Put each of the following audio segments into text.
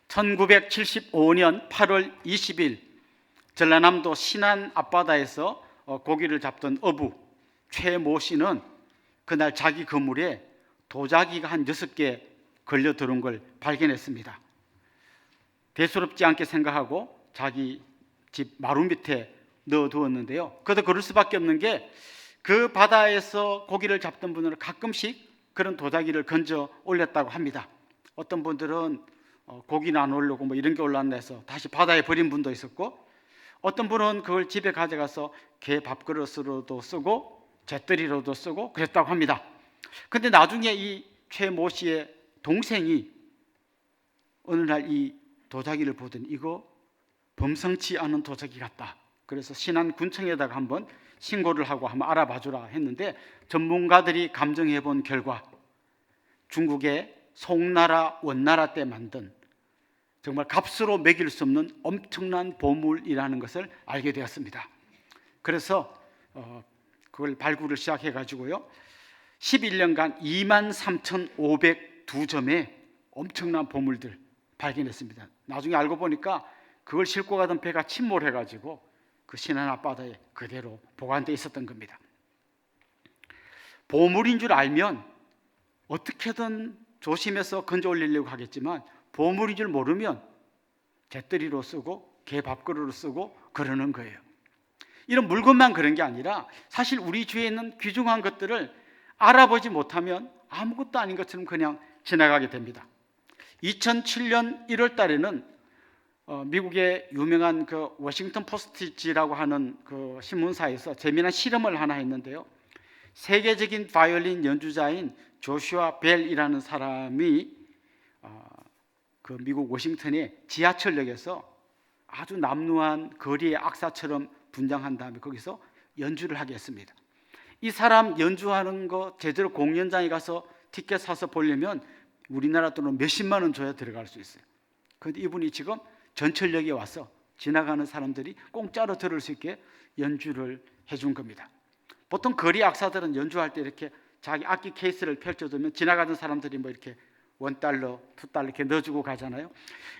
1975년 8월 20일 전라남도 신안 앞바다에서 고기를 잡던 어부 최모 씨는 그날 자기 그물에 도자기가 한 6개 걸려 들어온 걸 발견했습니다. 대수롭지 않게 생각하고 자기 집 마루 밑에 넣어두었는데요. 그래도 그럴 수밖에 없는 게 그 바다에서 고기를 잡던 분들은 가끔씩 그런 도자기를 건져 올렸다고 합니다. 어떤 분들은 고기는 안 오르고 뭐 이런 게 올라왔나 해서 다시 바다에 버린 분도 있었고, 어떤 분은 그걸 집에 가져가서 개 밥그릇으로도 쓰고 잿더리로도 쓰고 그랬다고 합니다. 근데 나중에 이 최모 씨의 동생이 어느 날 이 도자기를 보더니 이거 범성치 않은 도자기 같다. 그래서 신안군청에다가 한번 신고를 하고 한번 알아봐 주라 했는데, 전문가들이 감정해 본 결과 중국의 송나라 원나라 때 만든 정말 값으로 매길 수 없는 엄청난 보물이라는 것을 알게 되었습니다. 그래서 그걸 발굴을 시작해 가지고요, 11년간 23,502점의 엄청난 보물들 발견했습니다. 나중에 알고 보니까 그걸 싣고 가던 배가 침몰해 가지고 그 신안 앞바다에 그대로 보관되어 있었던 겁니다. 보물인 줄 알면 어떻게든 조심해서 건져 올리려고 하겠지만, 보물인 줄 모르면 잿더리로 쓰고 개 밥그릇으로 쓰고 그러는 거예요. 이런 물건만 그런 게 아니라 사실 우리 주위에 있는 귀중한 것들을 알아보지 못하면 아무것도 아닌 것처럼 그냥 지나가게 됩니다. 2007년 1월 달에는 미국의 유명한 그 워싱턴 포스트지라고 하는 그 신문사에서 재미난 실험을 하나 했는데요. 세계적인 바이올린 연주자인 조슈아 벨이라는 사람이 그 미국 워싱턴의 지하철역에서 아주 남루한 거리의 악사처럼 분장한 다음에 거기서 연주를 하게 했습니다. 이 사람 연주하는 거 제대로 공연장에 가서 티켓 사서 보려면 우리나라 돈으로 몇십만 원 줘야 들어갈 수 있어요. 그런데 이분이 지금 전철역에 와서 지나가는 사람들이 공짜로 들을 수 있게 연주를 해준 겁니다. 보통 거리 악사들은 연주할 때 이렇게 자기 악기 케이스를 펼쳐두면 지나가는 사람들이 뭐 이렇게 $1, $2 이렇게 넣어주고 가잖아요.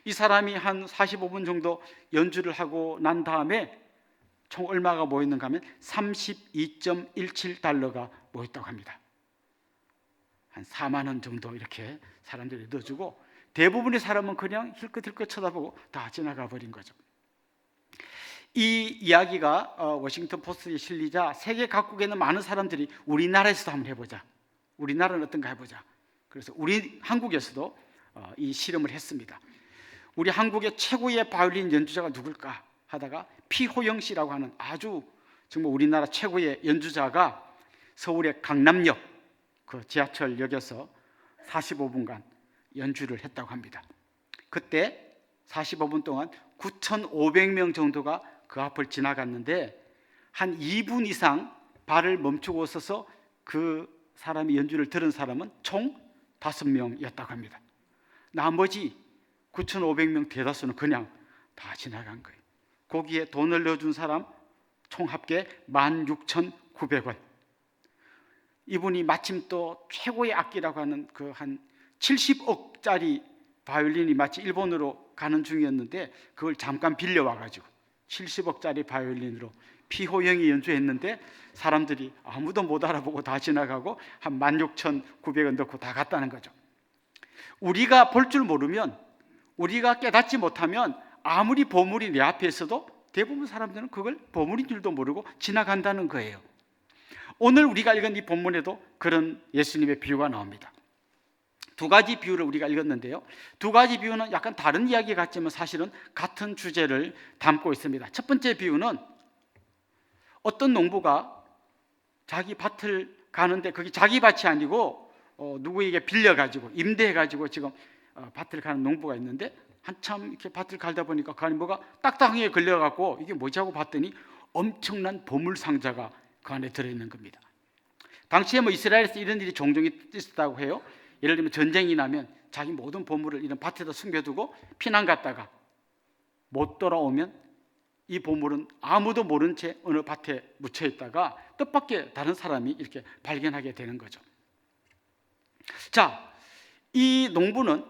이 사람이 한 45분 정도 연주를 하고 난 다음에 총 얼마가 모였는가 하면 $32.17가 모였다고 합니다. 한 4만 원 정도 이렇게 사람들이 넣어주고, 대부분의 사람은 그냥 힐끗힐끗 쳐다보고 다 지나가 버린 거죠. 이 이야기가 워싱턴 포스트에 실리자 세계 각국에 있는 많은 사람들이 우리나라에서도 한번 해보자, 우리나라는 어떤가 해보자. 그래서 우리 한국에서도 이 실험을 했습니다. 우리 한국의 최고의 바이올린 연주자가 누굴까 하다가 피호영 씨라고 하는 아주 정말 우리나라 최고의 연주자가 서울의 강남역 그 지하철역에서 45분간 연주를 했다고 합니다. 그때 45분 동안 9,500명 정도가 그 앞을 지나갔는데 한 2분 이상 발을 멈추고 서서 그 사람이 연주를 들은 사람은 총 5명이었다고 합니다. 나머지 9,500명 대다수는 그냥 다 지나간 거예요. 거기에 돈을 넣어준 사람 총 합계 16,900원. 이분이 마침 또 최고의 악기라고 하는 그 한 70억짜리 바이올린이 마치 일본으로 가는 중이었는데 그걸 잠깐 빌려와가지고 70억짜리 바이올린으로 피호영이 연주했는데 사람들이 아무도 못 알아보고 다 지나가고 한 16,900원 넣고 다 갔다는 거죠. 우리가 볼 줄 모르면, 우리가 깨닫지 못하면 아무리 보물이 내 앞에 있어도 대부분 사람들은 그걸 보물인 줄도 모르고 지나간다는 거예요. 오늘 우리가 읽은 이 본문에도 그런 예수님의 비유가 나옵니다. 두 가지 비유를 우리가 읽었는데요, 두 가지 비유는 약간 다른 이야기 같지만 사실은 같은 주제를 담고 있습니다. 첫 번째 비유는 어떤 농부가 자기 밭을 가는데 그게 자기 밭이 아니고 누구에게 빌려가지고 임대해가지고 지금 밭을 가는 농부가 있는데 한참 이렇게 밭을 갈다 보니까 그 안에 뭐가 딱딱하게 걸려갖고 이게 뭐지 하고 봤더니 엄청난 보물 상자가 그 안에 들어있는 겁니다. 당시에 뭐 이스라엘에서 이런 일이 종종 있었다고 해요. 예를 들면 전쟁이 나면 자기 모든 보물을 이런 밭에다 숨겨두고 피난 갔다가 못 돌아오면 이 보물은 아무도 모른 채 어느 밭에 묻혀 있다가 뜻밖의 다른 사람이 이렇게 발견하게 되는 거죠. 자, 이 농부는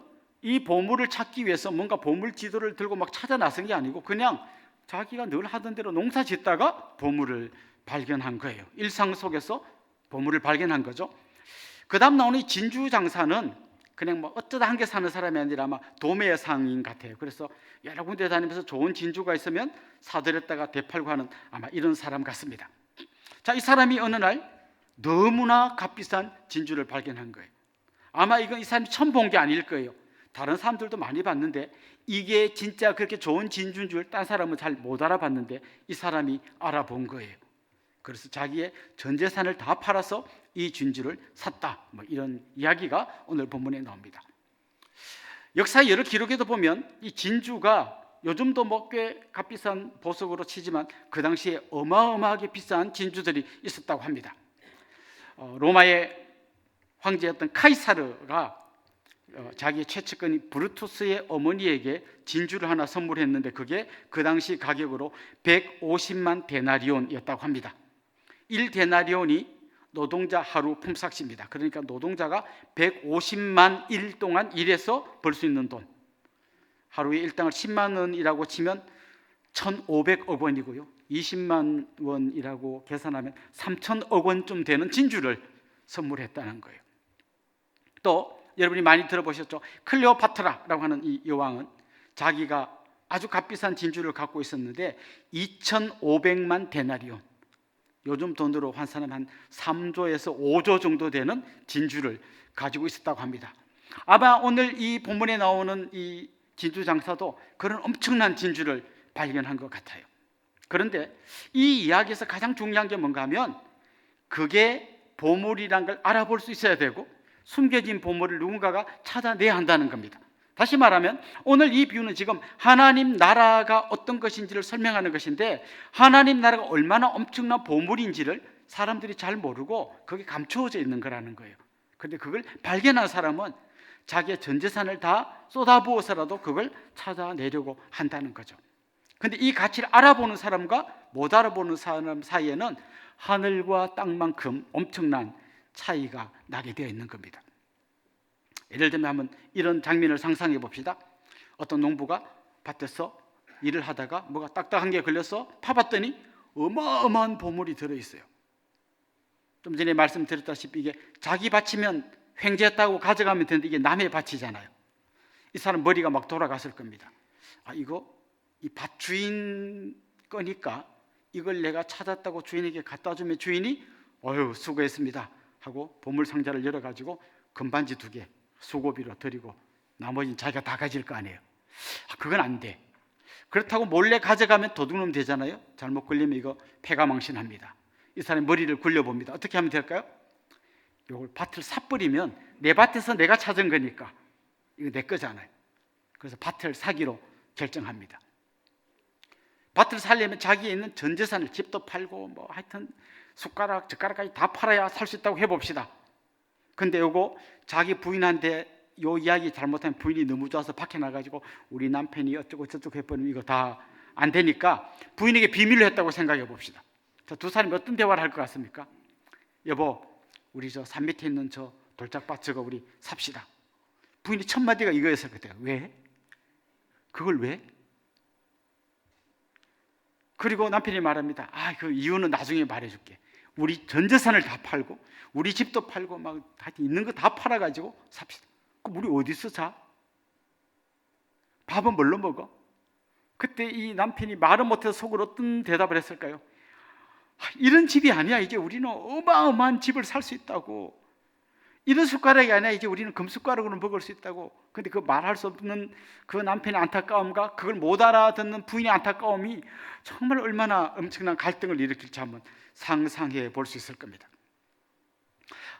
이 보물을 찾기 위해서 뭔가 보물 지도를 들고 막 찾아 나선 게 아니고 그냥 자기가 늘 하던 대로 농사 짓다가 보물을 발견한 거예요. 일상 속에서 보물을 발견한 거죠. 그 다음 나오는 이 진주 장사는 그냥 뭐 어쩌다 한 개 사는 사람이 아니라 아마 도매의 상인 같아요. 그래서 여러 군데 다니면서 좋은 진주가 있으면 사들였다가 되팔고 하는 아마 이런 사람 같습니다. 자, 이 사람이 어느 날 너무나 값비싼 진주를 발견한 거예요. 아마 이건 이 사람이 처음 본 게 아닐 거예요. 다른 사람들도 많이 봤는데 이게 진짜 그렇게 좋은 진주인 줄 딴 사람은 잘 못 알아봤는데 이 사람이 알아본 거예요. 그래서 자기의 전 재산을 다 팔아서 이 진주를 샀다, 뭐 이런 이야기가 오늘 본문에 나옵니다. 역사의 여러 기록에도 보면 이 진주가 요즘도 뭐 꽤 값비싼 보석으로 치지만 그 당시에 어마어마하게 비싼 진주들이 있었다고 합니다. 로마의 황제였던 카이사르가 자기의 최측근인 브루투스의 어머니에게 진주를 하나 선물했는데 그게 그 당시 가격으로 150만 데나리온이었다고 합니다. 1데나리온이 노동자 하루 품삯입니다. 그러니까 노동자가 150만 일 동안 일해서 벌 수 있는 돈, 하루에 일당을 10만 원이라고 치면 1,500억 원이고요 20만 원이라고 계산하면 3,000억 원쯤 되는 진주를 선물했다는 거예요. 또 여러분이 많이 들어보셨죠? 클레오파트라라고 하는 이 여왕은 자기가 아주 값비싼 진주를 갖고 있었는데 2,500만 데나리온, 요즘 돈으로 환산하면 한 3조에서 5조 정도 되는 진주를 가지고 있었다고 합니다. 아마 오늘 이 본문에 나오는 이 진주 장사도 그런 엄청난 진주를 발견한 것 같아요. 그런데 이 이야기에서 가장 중요한 게 뭔가 하면 그게 보물이란 걸 알아볼 수 있어야 되고 숨겨진 보물을 누군가가 찾아내야 한다는 겁니다. 다시 말하면 오늘 이 비유는 지금 하나님 나라가 어떤 것인지를 설명하는 것인데 하나님 나라가 얼마나 엄청난 보물인지를 사람들이 잘 모르고 그게 감추어져 있는 거라는 거예요. 그런데 그걸 발견한 사람은 자기의 전 재산을 다 쏟아부어서라도 그걸 찾아내려고 한다는 거죠. 그런데 이 가치를 알아보는 사람과 못 알아보는 사람 사이에는 하늘과 땅만큼 엄청난 차이가 나게 되어 있는 겁니다. 예를 들면 한번 이런 장면을 상상해 봅시다. 어떤 농부가 밭에서 일을 하다가 뭐가 딱딱한 게 걸려서 파봤더니 어마어마한 보물이 들어있어요. 좀 전에 말씀드렸다시피 이게 자기 밭이면 횡재했다고 가져가면 되는데 이게 남의 밭이잖아요. 이 사람 머리가 막 돌아갔을 겁니다. 이거 이 밭 주인 거니까 이걸 내가 찾았다고 주인에게 갖다 주면 주인이 수고했습니다 하고 보물 상자를 열어가지고 금반지 2개 수고비로 드리고 나머지는 자기가 다 가질 거 아니에요. 그건 안 돼. 그렇다고 몰래 가져가면 도둑놈 되잖아요. 잘못 걸리면 이거 패가망신합니다. 이 사람이 머리를 굴려봅니다. 어떻게 하면 될까요? 이걸 밭을 사버리면 내 밭에서 내가 찾은 거니까 이거 내 거잖아요. 그래서 밭을 사기로 결정합니다. 밭을 살려면 자기에 있는 전 재산을 집도 팔고 뭐 하여튼 숟가락 젓가락까지 다 팔아야 살 수 있다고 해봅시다. 근데 요거 자기 부인한테 요 이야기 잘못하면 부인이 너무 좋아서 밖에 나가지고 우리 남편이 어쩌고 저쩌고 해버리면 이거 다 안 되니까 부인에게 비밀로 했다고 생각해 봅시다. 자, 두 사람이 어떤 대화를 할 것 같습니까? 여보, 우리 저 산 밑에 있는 저 돌짝밭 저거 우리 삽시다. 부인이 첫 마디가 이거였을 거예요. 왜? 그걸 왜? 그리고 남편이 말합니다. 그 이유는 나중에 말해줄게. 우리 전 재산을 다 팔고 우리 집도 팔고 막 하여튼 있는 거 다 팔아가지고 삽시다. 그럼 우리 어디서 자? 밥은 뭘로 먹어? 그때 이 남편이 말을 못해서 속으로 어떤 대답을 했을까요? 이런 집이 아니야. 이제 우리는 어마어마한 집을 살 수 있다고. 이런 숟가락이 아니야. 이제 우리는 금숟가락으로 먹을 수 있다고. 근데 그 말할 수 없는 그 남편의 안타까움과 그걸 못 알아듣는 부인의 안타까움이 정말 얼마나 엄청난 갈등을 일으킬지 한번 상상해 볼 수 있을 겁니다.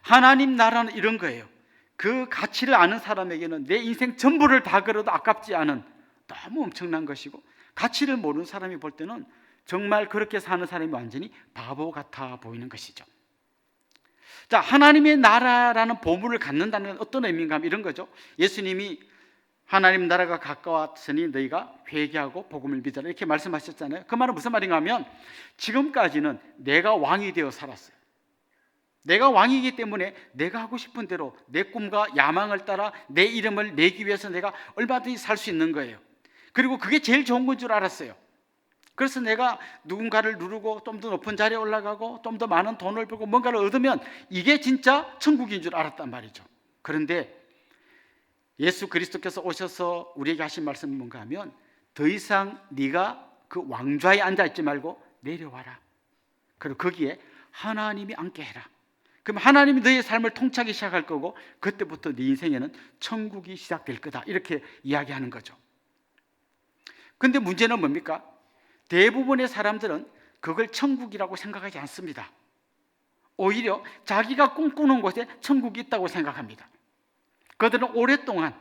하나님 나라는 이런 거예요. 그 가치를 아는 사람에게는 내 인생 전부를 다 걸어도 아깝지 않은 너무 엄청난 것이고, 가치를 모르는 사람이 볼 때는 정말 그렇게 사는 사람이 완전히 바보 같아 보이는 것이죠. 자, 하나님의 나라라는 보물을 갖는다는 건 어떤 의미인가 하면 이런 거죠. 예수님이 하나님 나라가 가까웠으니 너희가 회개하고 복음을 믿어라 이렇게 말씀하셨잖아요. 그 말은 무슨 말인가 하면 지금까지는 내가 왕이 되어 살았어요. 내가 왕이기 때문에 내가 하고 싶은 대로 내 꿈과 야망을 따라 내 이름을 내기 위해서 내가 얼마든지 살 수 있는 거예요. 그리고 그게 제일 좋은 건 줄 알았어요. 그래서 내가 누군가를 누르고 좀 더 높은 자리에 올라가고 좀 더 많은 돈을 벌고 뭔가를 얻으면 이게 진짜 천국인 줄 알았단 말이죠. 그런데 예수 그리스도께서 오셔서 우리에게 하신 말씀은 뭔가 하면 더 이상 네가 그 왕좌에 앉아있지 말고 내려와라. 그리고 거기에 하나님이 앉게 해라. 그럼 하나님이 너의 삶을 통치하기 시작할 거고 그때부터 네 인생에는 천국이 시작될 거다. 이렇게 이야기하는 거죠. 근데 문제는 뭡니까? 대부분의 사람들은 그걸 천국이라고 생각하지 않습니다. 오히려 자기가 꿈꾸는 곳에 천국이 있다고 생각합니다. 그들은 오랫동안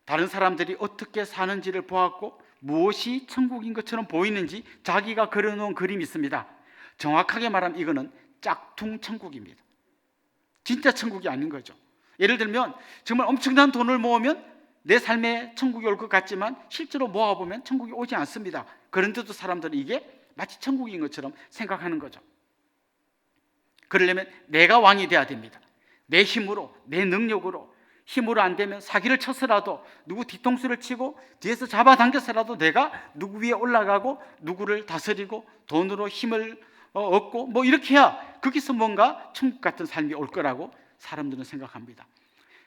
다른 사람들이 어떻게 사는지를 보았고 무엇이 천국인 것처럼 보이는지 자기가 그려놓은 그림이 있습니다. 정확하게 말하면 이거는 짝퉁 천국입니다. 진짜 천국이 아닌 거죠. 예를 들면 정말 엄청난 돈을 모으면 내 삶에 천국이 올 것 같지만 실제로 모아보면 천국이 오지 않습니다. 그런데도 사람들은 이게 마치 천국인 것처럼 생각하는 거죠. 그러려면 내가 왕이 돼야 됩니다. 내 힘으로, 내 능력으로. 힘으로 안 되면 사기를 쳐서라도 누구 뒤통수를 치고 뒤에서 잡아당겨서라도 내가 누구 위에 올라가고 누구를 다스리고 돈으로 힘을 얻고 뭐 이렇게 해야 거기서 뭔가 천국 같은 삶이 올 거라고 사람들은 생각합니다.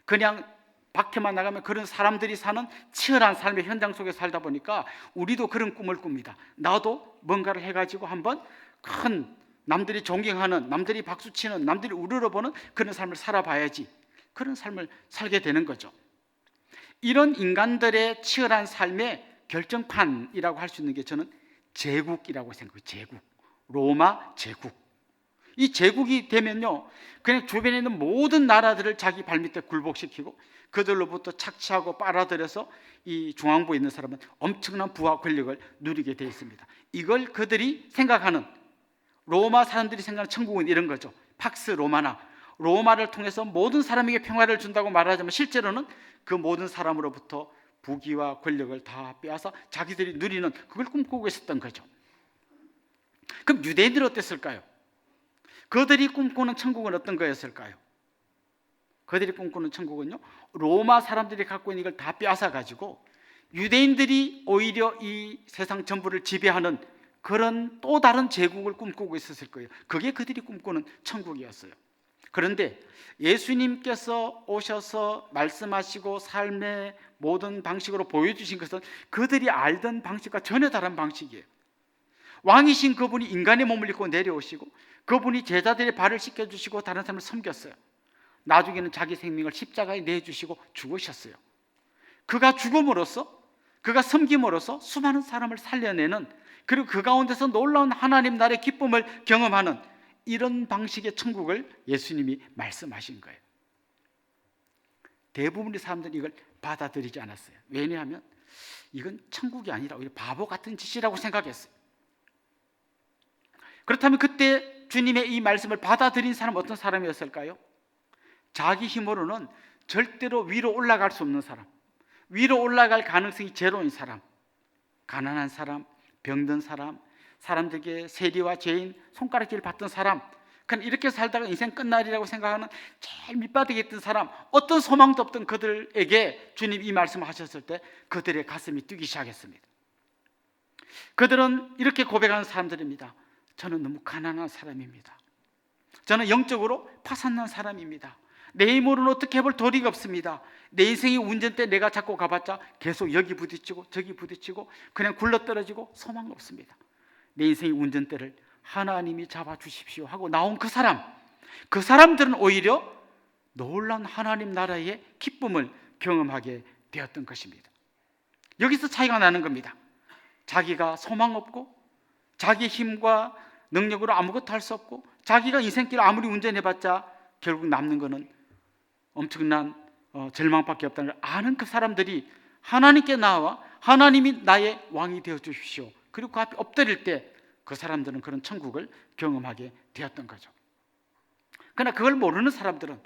그냥 밖에만 나가면 그런 사람들이 사는 치열한 삶의 현장 속에 살다 보니까 우리도 그런 꿈을 꿉니다. 나도 뭔가를 해가지고 한번 큰 남들이 존경하는, 남들이 박수치는, 남들이 우러러보는 그런 삶을 살아봐야지. 그런 삶을 살게 되는 거죠. 이런 인간들의 치열한 삶의 결정판이라고 할 수 있는 게 저는 제국이라고 생각해요. 제국, 로마 제국. 이 제국이 되면요 그냥 주변에 있는 모든 나라들을 자기 발밑에 굴복시키고 그들로부터 착취하고 빨아들여서 이 중앙부에 있는 사람은 엄청난 부와 권력을 누리게 되어 있습니다. 이걸 그들이 생각하는, 로마 사람들이 생각하는 천국은 이런 거죠. 팍스 로마나, 로마를 통해서 모든 사람에게 평화를 준다고 말하자면 실제로는 그 모든 사람으로부터 부귀와 권력을 다 빼앗아 자기들이 누리는, 그걸 꿈꾸고 있었던 거죠. 그럼 유대인들은 어땠을까요? 그들이 꿈꾸는 천국은 어떤 거였을까요? 그들이 꿈꾸는 천국은요 로마 사람들이 갖고 있는 이걸 다 빼앗아 가지고 유대인들이 오히려 이 세상 전부를 지배하는 그런 또 다른 제국을 꿈꾸고 있었을 거예요. 그게 그들이 꿈꾸는 천국이었어요. 그런데 예수님께서 오셔서 말씀하시고 삶의 모든 방식으로 보여주신 것은 그들이 알던 방식과 전혀 다른 방식이에요. 왕이신 그분이 인간의 몸을 입고 내려오시고 그분이 제자들의 발을 씻겨주시고 다른 사람을 섬겼어요. 나중에는 자기 생명을 십자가에 내주시고 죽으셨어요. 그가 죽음으로써, 그가 섬김으로써 수많은 사람을 살려내는, 그리고 그 가운데서 놀라운 하나님 나라의 기쁨을 경험하는 이런 방식의 천국을 예수님이 말씀하신 거예요. 대부분의 사람들이 이걸 받아들이지 않았어요. 왜냐하면 이건 천국이 아니라 오히려 바보 같은 짓이라고 생각했어요. 그렇다면 그때 주님의 이 말씀을 받아들인 사람은 어떤 사람이었을까요? 자기 힘으로는 절대로 위로 올라갈 수 없는 사람, 위로 올라갈 가능성이 제로인 사람, 가난한 사람, 병든 사람, 사람들에게 세리와 죄인 손가락질 받던 사람, 그냥 이렇게 살다가 인생 끝날이라고 생각하는 제일 밑바닥에 있던 사람, 어떤 소망도 없던 그들에게 주님 이 말씀을 하셨을 때 그들의 가슴이 뛰기 시작했습니다. 그들은 이렇게 고백하는 사람들입니다. 저는 너무 가난한 사람입니다. 저는 영적으로 파산난 사람입니다. 내 힘으로는 어떻게 해볼 도리가 없습니다. 내 인생의 운전대 내가 잡고 가봤자 계속 여기 부딪히고 저기 부딪히고 그냥 굴러떨어지고 소망 없습니다. 내 인생의 운전대를 하나님이 잡아주십시오 하고 나온 그 사람들은 오히려 놀라운 하나님 나라의 기쁨을 경험하게 되었던 것입니다. 여기서 차이가 나는 겁니다. 자기가 소망 없고 자기 힘과 능력으로 아무것도 할 수 없고 자기가 인생길 아무리 운전해봤자 결국 남는 것은 엄청난 절망밖에 없다는 걸 아는 그 사람들이 하나님께 나와 하나님이 나의 왕이 되어 주십시오, 그리고 그 앞에 엎드릴 때 그 사람들은 그런 천국을 경험하게 되었던 거죠. 그러나 그걸 모르는 사람들은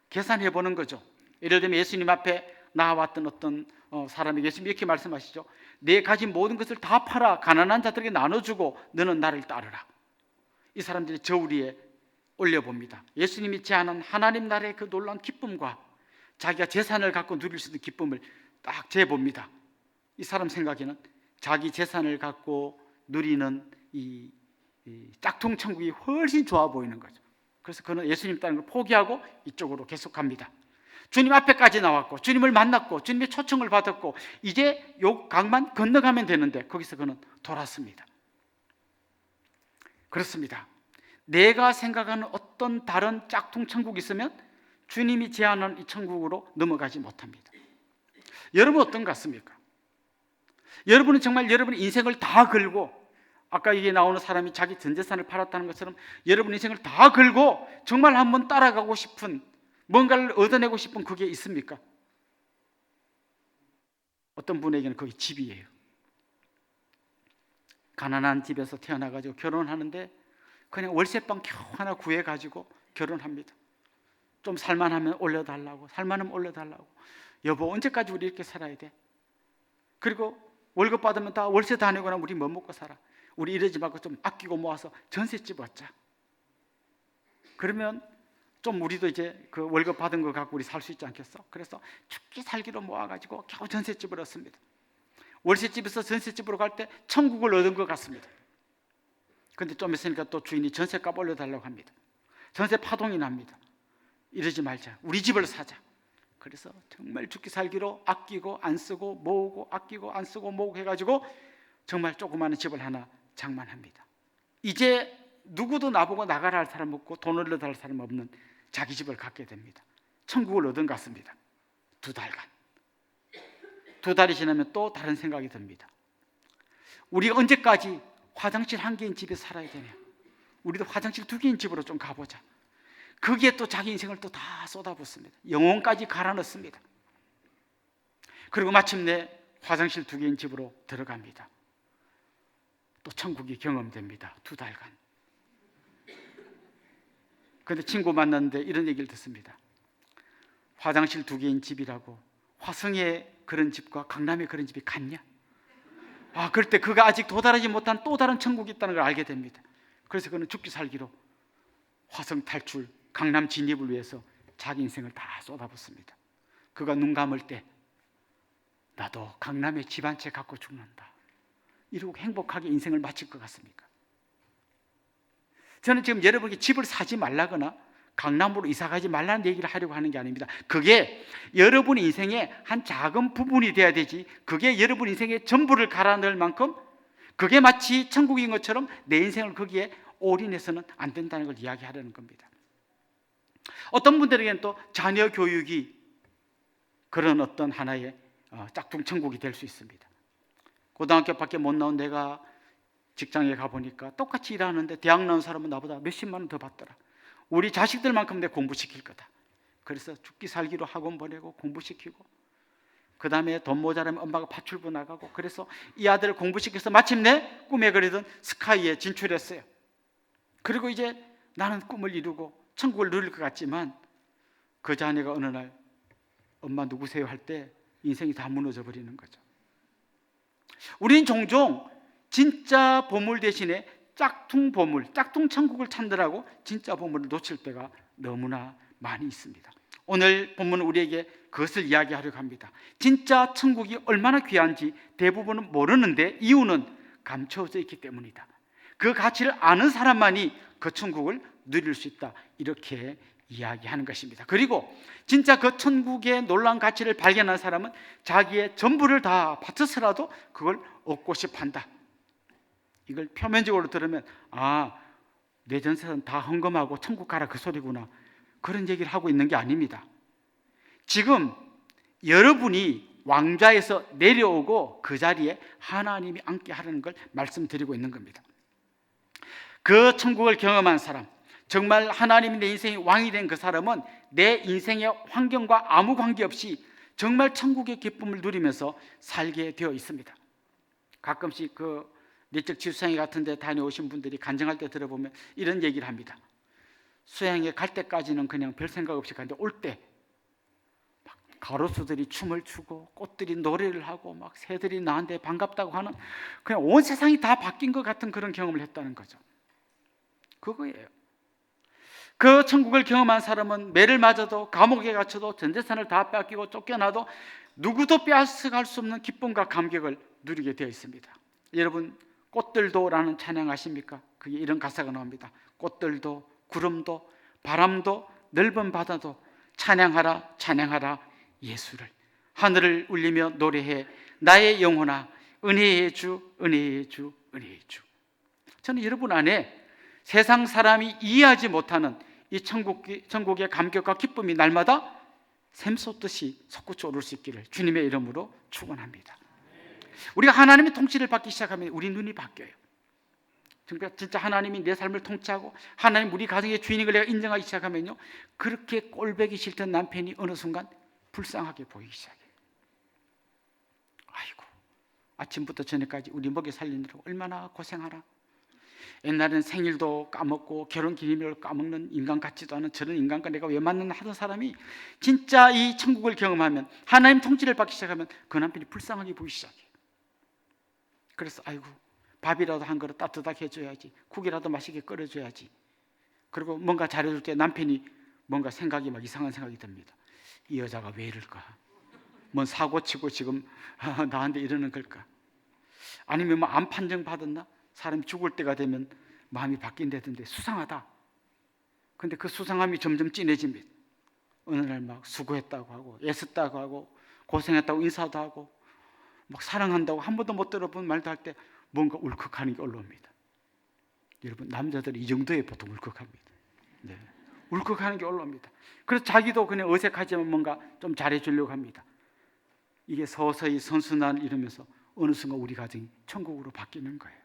계산해 보는 거죠. 예를 들면 예수님 앞에 나왔던 어떤 사람에게 예수님이 이렇게 말씀하시죠. 내 가진 모든 것을 다 팔아 가난한 자들에게 나눠주고 너는 나를 따르라. 이 사람들이 저우리에 올려봅니다. 예수님이 제안한 하나님 나라의 그 놀라운 기쁨과 자기가 재산을 갖고 누릴 수 있는 기쁨을 딱 재봅니다. 이 사람 생각에는 자기 재산을 갖고 누리는 이 짝퉁 천국이 훨씬 좋아 보이는 거죠. 그래서 그는 예수님 따르는 걸 포기하고 이쪽으로 계속합니다. 주님 앞에까지 나왔고 주님을 만났고 주님의 초청을 받았고 이제 요 강만 건너가면 되는데 거기서 그는 돌았습니다. 그렇습니다. 내가 생각하는 어떤 다른 짝퉁 천국이 있으면 주님이 제안하는 이 천국으로 넘어가지 못합니다. 여러분 어떤 것 같습니까? 여러분은 정말 여러분의 인생을 다 걸고, 아까 이게 나오는 사람이 자기 전 재산을 팔았다는 것처럼 여러분 인생을 다 걸고 정말 한번 따라가고 싶은, 뭔가를 얻어내고 싶은 그게 있습니까? 어떤 분에게는 그게 집이에요. 가난한 집에서 태어나가지고 결혼하는데 그냥 월세방 겨우 하나 구해가지고 결혼합니다. 좀 살만하면 올려달라고, 살만하면 올려달라고. 여보 언제까지 우리 이렇게 살아야 돼? 그리고 월급 받으면 다 월세 다 내고 나면 우리 뭐 먹고 살아? 우리 이러지 말고 좀 아끼고 모아서 전셋집 얻자. 그러면 좀 우리도 이제 그 월급 받은 거 갖고 우리 살 수 있지 않겠어? 그래서 죽기 살기로 모아가지고 겨우 전셋집을 얻습니다. 월세집에서 전셋집으로 갈 때 천국을 얻은 것 같습니다. 근데 좀 있으니까 또 주인이 전셋값 올려달라고 합니다. 전세 파동이 납니다. 이러지 말자, 우리 집을 사자. 그래서 정말 죽기 살기로 아끼고 안 쓰고 모으고 아끼고 안 쓰고 모으고 해가지고 정말 조그마한 집을 하나 장만합니다. 이제 누구도 나보고 나가라 할 사람 없고 돈 올려달라는 사람 없는 자기 집을 갖게 됩니다. 천국을 얻은 것 같습니다. 2달간. 2달이 지나면 또 다른 생각이 듭니다. 우리가 언제까지 화장실 1개인 집에 살아야 되냐? 우리도 화장실 2개인 집으로 좀 가보자. 거기에 또 자기 인생을 또 다 쏟아붓습니다. 영혼까지 갈아 넣습니다. 그리고 마침내 화장실 2개인 집으로 들어갑니다. 또 천국이 경험됩니다. 2달간. 그런데 친구 만났는데 이런 얘기를 듣습니다. 화장실 2개인 집이라고 화성의 그런 집과 강남의 그런 집이 같냐? 그럴 때 그가 아직 도달하지 못한 또 다른 천국이 있다는 걸 알게 됩니다. 그래서 그는 죽기 살기로 화성 탈출, 강남 진입을 위해서 자기 인생을 다 쏟아붓습니다. 그가 눈 감을 때 나도 강남에 집 한 채 갖고 죽는다, 이러고 행복하게 인생을 마칠 것 같습니까? 저는 지금 여러분에게 집을 사지 말라거나 강남으로 이사 가지 말라는 얘기를 하려고 하는 게 아닙니다. 그게 여러분 인생의 한 작은 부분이 돼야 되지, 그게 여러분 인생의 전부를 갈아 넣을 만큼 그게 마치 천국인 것처럼 내 인생을 거기에 올인해서는 안 된다는 걸 이야기하려는 겁니다. 어떤 분들에게는 또 자녀 교육이 그런 어떤 하나의 짝퉁 천국이 될 수 있습니다. 고등학교밖에 못 나온 내가 직장에 가보니까 똑같이 일하는데 대학 나온 사람은 나보다 몇십만 원 더 받더라. 우리 자식들만큼 내 공부시킬 거다. 그래서 죽기 살기로 학원 보내고 공부시키고, 그 다음에 돈 모자라면 엄마가 파출부 나가고, 그래서 이 아들을 공부시켜서 마침내 꿈에 그리던 스카이에 진출했어요. 그리고 이제 나는 꿈을 이루고 천국을 누릴 것 같지만 그 자녀가 어느 날 엄마 누구세요 할 때 인생이 다 무너져 버리는 거죠. 우리는 종종 진짜 보물 대신에 짝퉁 보물, 짝퉁 천국을 찾느라고 진짜 보물을 놓칠 때가 너무나 많이 있습니다. 오늘 본문은 우리에게 그것을 이야기하려고 합니다. 진짜 천국이 얼마나 귀한지 대부분은 모르는데 이유는 감춰져 있기 때문이다. 그 가치를 아는 사람만이 그 천국을 누릴 수 있다, 이렇게 이야기하는 것입니다. 그리고 진짜 그 천국의 놀라운 가치를 발견한 사람은 자기의 전부를 다 바쳐서라도 그걸 얻고 싶어 한다. 이걸 표면적으로 들으면 내 전세는 다 헌금하고 천국 가라 그 소리구나, 그런 얘기를 하고 있는 게 아닙니다. 지금 여러분이 왕좌에서 내려오고 그 자리에 하나님이 앉게 하라는 걸 말씀드리고 있는 겁니다. 그 천국을 경험한 사람, 정말 하나님이 내 인생의 왕이 된 그 사람은 내 인생의 환경과 아무 관계없이 정말 천국의 기쁨을 누리면서 살게 되어 있습니다. 가끔씩 그 내적 지수양회 같은 데 다녀오신 분들이 간증할 때 들어보면 이런 얘기를 합니다. 수양회 갈 때까지는 그냥 별 생각 없이 가는데 올 때 막 가로수들이 춤을 추고 꽃들이 노래를 하고 막 새들이 나한테 반갑다고 하는, 그냥 온 세상이 다 바뀐 것 같은 그런 경험을 했다는 거죠. 그거예요. 그 천국을 경험한 사람은 매를 맞아도 감옥에 갇혀도 전 재산을 다 뺏기고 쫓겨나도 누구도 빼앗아갈 수 없는 기쁨과 감격을 누리게 되어 있습니다. 여러분, 꽃들도라는 찬양 아십니까? 그게 이런 가사가 나옵니다. 꽃들도 구름도 바람도 넓은 바다도 찬양하라 찬양하라 예수를. 하늘을 울리며 노래해 나의 영혼아 은혜의 주 은혜의 주 은혜의 주. 저는 여러분 안에 세상 사람이 이해하지 못하는 이 천국의 감격과 기쁨이 날마다 샘솟듯이 솟구쳐 오를 수 있기를 주님의 이름으로 축원합니다. 우리가 하나님의 통치를 받기 시작하면 우리 눈이 바뀌어요. 그러니까 진짜 하나님이 내 삶을 통치하고 하나님 우리 가정의 주인인 걸 내가 인정하기 시작하면요, 그렇게 꼴보기 싫던 남편이 어느 순간 불쌍하게 보이기 시작해요. 아이고, 아침부터 저녁까지 우리 먹여 살리느라고 얼마나 고생하나. 옛날에는 생일도 까먹고 결혼기념일을 까먹는 인간 같지도 않은 저런 인간과 내가 왜 만나나 하던 사람이 진짜 이 천국을 경험하면, 하나님 통치를 받기 시작하면 그 남편이 불쌍하게 보이기 시작해요. 그래서 아이고, 밥이라도 한 그릇 따뜻하게 해줘야지, 국이라도 맛있게 끓여줘야지. 그리고 뭔가 잘해줄 때 남편이 뭔가 생각이 막 이상한 생각이 듭니다. 이 여자가 왜 이럴까? 뭔 사고치고 지금 나한테 이러는 걸까? 아니면 뭐 암 판정 받았나? 사람이 죽을 때가 되면 마음이 바뀐다던데 수상하다. 근데 그 수상함이 점점 진해집니다. 어느 날 막 수고했다고 하고 애썼다고 하고 고생했다고 인사도 하고 막 사랑한다고 한 번도 못 들어본 말도 할 때 뭔가 울컥하는 게 올라옵니다. 여러분, 남자들이 이 정도에 보통 울컥합니다. 네. 울컥하는 게 올라옵니다. 그래서 자기도 그냥 어색하지만 뭔가 좀 잘해주려고 합니다. 이게 서서히 선순환을 이루면서 어느 순간 우리 가정이 천국으로 바뀌는 거예요.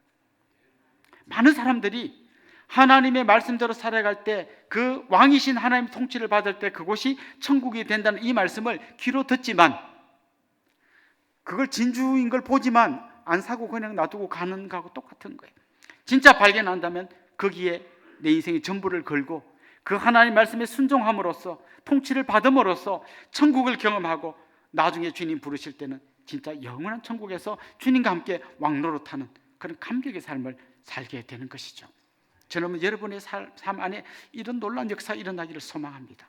많은 사람들이 하나님의 말씀대로 살아갈 때, 그 왕이신 하나님 통치를 받을 때 그곳이 천국이 된다는 이 말씀을 귀로 듣지만, 그걸 진주인 걸 보지만 안 사고 그냥 놔두고 가는 거하고 똑같은 거예요. 진짜 발견한다면 거기에 내 인생의 전부를 걸고 그 하나님 말씀에 순종함으로써, 통치를 받음으로써 천국을 경험하고 나중에 주님 부르실 때는 진짜 영원한 천국에서 주님과 함께 왕노릇하는 그런 감격의 삶을 살게 되는 것이죠. 저는 여러분의 삶 안에 이런 놀라운 역사가 일어나기를 소망합니다.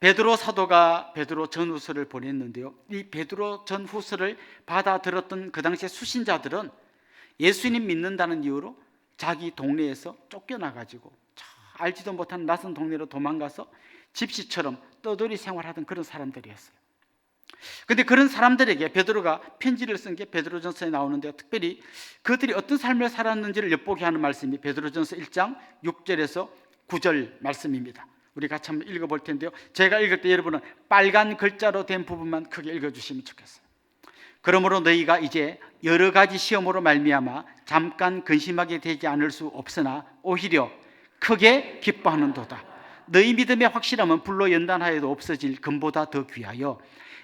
베드로 사도가 베드로 전후서를 보냈는데요, 이 베드로 전후서를 받아들었던 그 당시의 수신자들은 예수님 믿는다는 이유로 자기 동네에서 쫓겨나가지고 알지도 못한 낯선 동네로 도망가서 집시처럼 떠돌이 생활하던 그런 사람들이었어요. 그런데 그런 사람들에게 베드로가 편지를 쓴 게 베드로전서에 나오는데요, 특별히 그들이 어떤 삶을 살았는지를 엿보게 하는 말씀이 베드로전서 1장 6절에서 9절 말씀입니다. 우리 같이 한번 읽어볼 텐데요, 제가 읽을 때 여러분은 빨간 글자로 된 부분만 크게 읽어주시면 좋겠어요. 그러므로 너희가 이제 여러 가지 시험으로 말미암아 잠깐 근심하게 되지 않을 수 없으나 오히려 크게 기뻐하는도다. 너희 믿음의 확실함은 불로 연단하여도 없어질 금보다 더 귀하여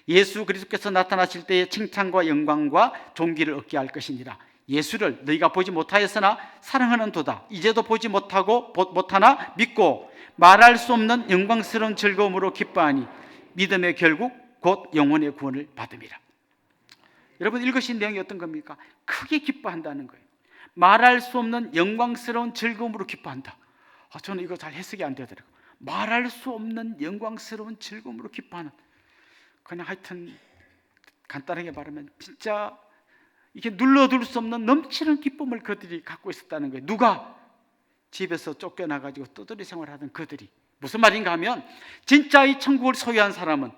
예수 그리스도께서 나타나실 때의 칭찬과 영광과 존귀를 얻게 할 것이니라. 예수를 너희가 보지 못하였으나 사랑하는도다. 이제도 보지 못하나 믿고 말할 수 없는 영광스러운 즐거움으로 기뻐하니 믿음의 결국 곧 영혼의 구원을 받음이라. 여러분, 읽으신 내용이 어떤 겁니까? 크게 기뻐한다는 거예요. 말할 수 없는 영광스러운 즐거움으로 기뻐한다. 저는 이거 잘 해석이 안 되더라고요. 말할 수 없는 영광스러운 즐거움으로 기뻐하는, 그냥 하여튼 간단하게 말하면 진짜 이게 눌러둘 수 없는 넘치는 기쁨을 그들이 갖고 있었다는 거예요. 누가? 집에서 쫓겨나가지고 떠돌이 생활하던 그들이. 무슨 말인가 하면 진짜 이 천국을 소유한 사람은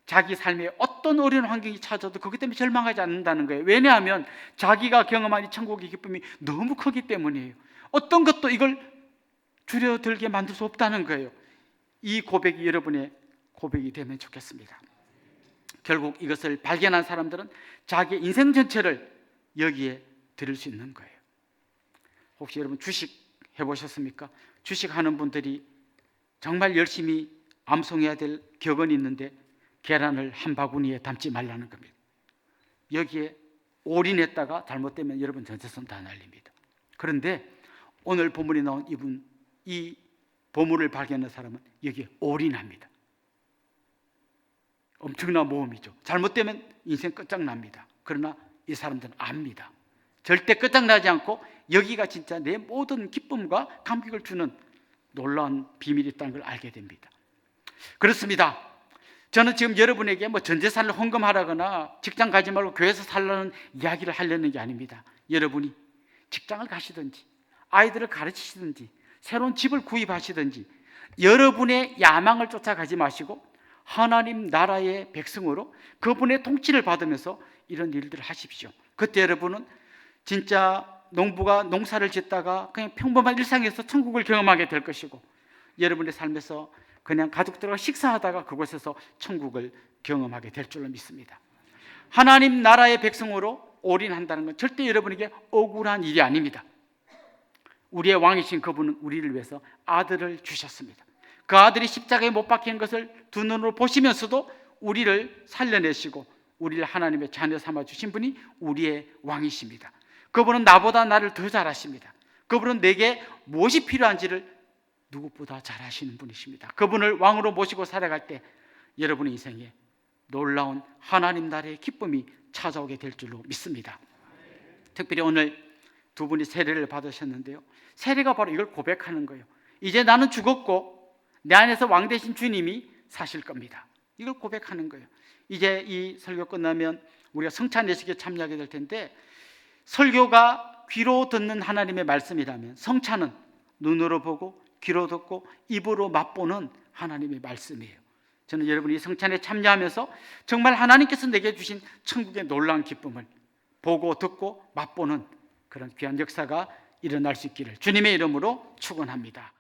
자기 삶에 어떤 어려운 환경이 찾아도 그것 때문에 절망하지 않는다는 거예요. 왜냐하면 자기가 경험한 이 천국의 기쁨이 너무 크기 때문이에요. 어떤 것도 이걸 줄여들게 만들 수 없다는 거예요. 이 고백이 여러분의 고백이 되면 좋겠습니다. 결국 이것을 발견한 사람들은 자기 인생 전체를 여기에 드릴 수 있는 거예요. 혹시 여러분 주식 해보셨습니까? 주식하는 분들이 정말 열심히 암송해야 될 격언이 있는데 계란을 한 바구니에 담지 말라는 겁니다. 여기에 올인했다가 잘못되면 여러분 전재산 다 날립니다. 그런데 오늘 본문에 나온 이 보물을 발견한 사람은 여기에 올인합니다. 엄청난 모험이죠. 잘못되면 인생 끝장납니다. 그러나 이 사람들은 압니다. 절대 끝장나지 않고 여기가 진짜 내 모든 기쁨과 감격을 주는 놀라운 비밀이 있다는 걸 알게 됩니다. 그렇습니다. 저는 지금 여러분에게 전 재산을 헌금하라거나 직장 가지 말고 교회에서 살라는 이야기를 하려는 게 아닙니다. 여러분이 직장을 가시든지 아이들을 가르치시든지 새로운 집을 구입하시든지 여러분의 야망을 쫓아가지 마시고 하나님 나라의 백성으로 그분의 통치를 받으면서 이런 일들을 하십시오. 그때 여러분은 진짜 농부가 농사를 짓다가 그냥 평범한 일상에서 천국을 경험하게 될 것이고, 여러분의 삶에서 그냥 가족들과 식사하다가 그곳에서 천국을 경험하게 될 줄로 믿습니다. 하나님 나라의 백성으로 올인한다는 건 절대 여러분에게 억울한 일이 아닙니다. 우리의 왕이신 그분은 우리를 위해서 아들을 주셨습니다. 그 아들이 십자가에 못 박힌 것을 두 눈으로 보시면서도 우리를 살려내시고 우리를 하나님의 자녀 삼아 주신 분이 우리의 왕이십니다. 그분은 나보다 나를 더 잘 아십니다. 그분은 내게 무엇이 필요한지를 누구보다 잘 아시는 분이십니다. 그분을 왕으로 모시고 살아갈 때 여러분의 인생에 놀라운 하나님 나라의 기쁨이 찾아오게 될 줄로 믿습니다. 특별히 오늘 두 분이 세례를 받으셨는데요, 세례가 바로 이걸 고백하는 거예요. 이제 나는 죽었고 내 안에서 왕 되신 주님이 사실 겁니다. 이걸 고백하는 거예요. 이제 이 설교 끝나면 우리가 성찬 예식에 참여하게 될 텐데, 설교가 귀로 듣는 하나님의 말씀이라면 성찬은 눈으로 보고 귀로 듣고 입으로 맛보는 하나님의 말씀이에요. 저는 여러분이 성찬에 참여하면서 정말 하나님께서 내게 주신 천국의 놀라운 기쁨을 보고 듣고 맛보는 그런 귀한 역사가 일어날 수 있기를 주님의 이름으로 축원합니다.